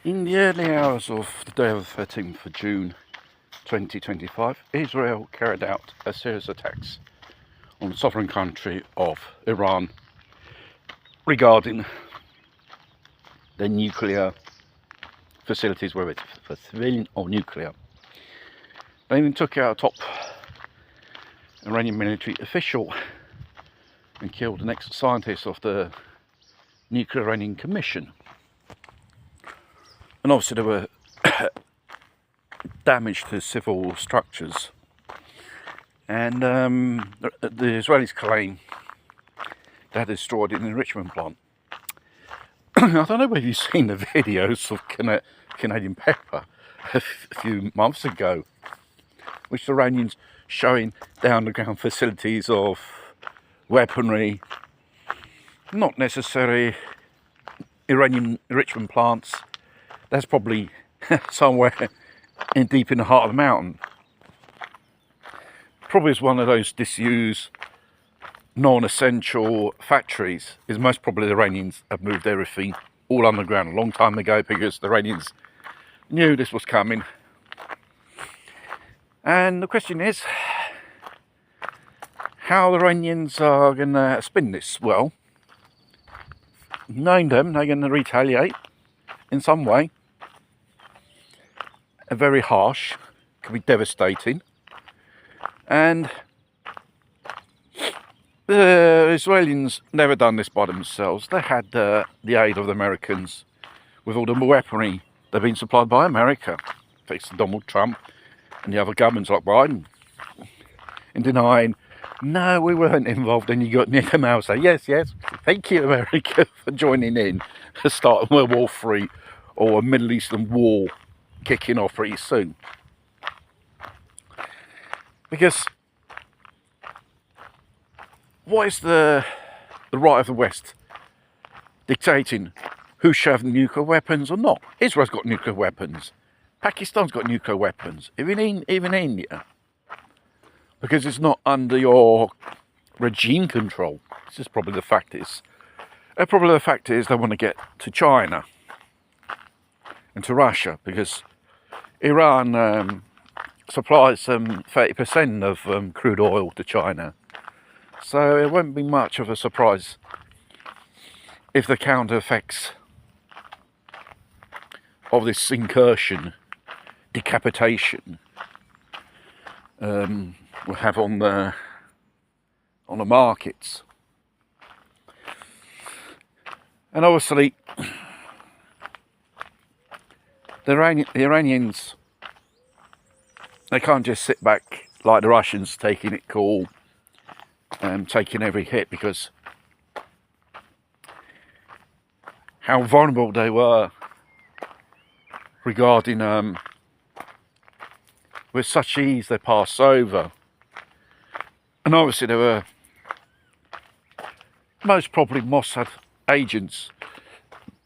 In the early hours of the day of the 13th of June 2025, Israel carried out a series of attacks on the sovereign country of Iran regarding the nuclear facilities, whether it's for civilian or nuclear. They even took out a top Iranian military official and killed an ex-scientist of the Nuclear Iranian Commission. And obviously there were damage to civil structures, and the Israelis claim they had destroyed an enrichment plant. I don't know whether you've seen the videos of Canadian Pepper a few months ago, which the Iranians showing the underground facilities of weaponry, not necessarily Iranian enrichment plants. That's probably somewhere deep in the heart of the mountain. Probably is one of those disused, non-essential factories. Is most probably the Iranians have moved everything all underground a long time ago because the Iranians knew this was coming. And the question is, how the Iranians are going to spin this? Well, knowing them, they're going to retaliate in some way. Very harsh, could be devastating. And the Israelis never done this by themselves. They had the aid of the Americans with all the weaponry they've been supplied by America, thanks to Donald Trump and the other governments like Biden, in denying, no, we weren't involved. And you got Netanyahu say, yes, thank you, America, for joining in to start World War III or a Middle Eastern war kicking off pretty soon. Because what is the right of the West dictating who should have nuclear weapons or not? Israel's got nuclear weapons. Pakistan's got nuclear weapons. Even India. Because it's not under your regime control. This is probably the fact is. Probably the fact is they want to get to China and to Russia, because Iran supplies 30% of crude oil to China. So it won't be much of a surprise if the counter effects of this incursion, decapitation, will have on the markets. And obviously the Iranians, they can't just sit back like the Russians, taking it cool, taking every hit, because how vulnerable they were regarding with such ease they pass over. And obviously there were most probably Mossad agents,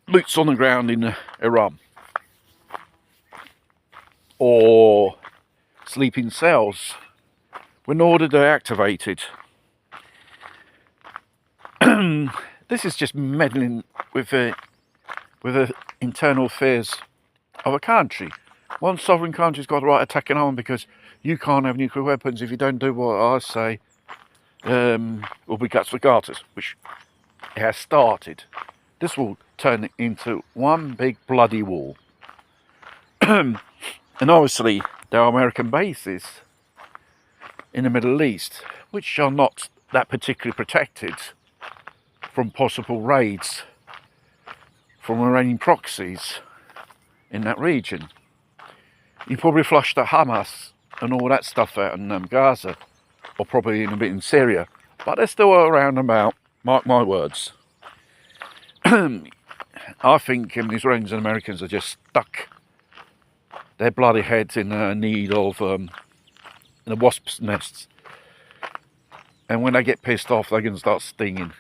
boots on the ground in Iran, or sleeping cells when ordered they're activated. This is just meddling with the internal affairs of a country. One sovereign country's got the right to attack an arm because you can't have nuclear weapons if you don't do what I say. Will be guts for garters, which has started. This will turn into one big bloody war. And obviously there are American bases in the Middle East which are not that particularly protected from possible raids from Iranian proxies in that region. You probably flushed the Hamas and all that stuff out in Gaza, or probably in a bit in Syria, but they're still around about, mark my words. I think the Israelis and Americans are just stuck their bloody heads in need of in the wasps' nests, and when they get pissed off, they can start stinging.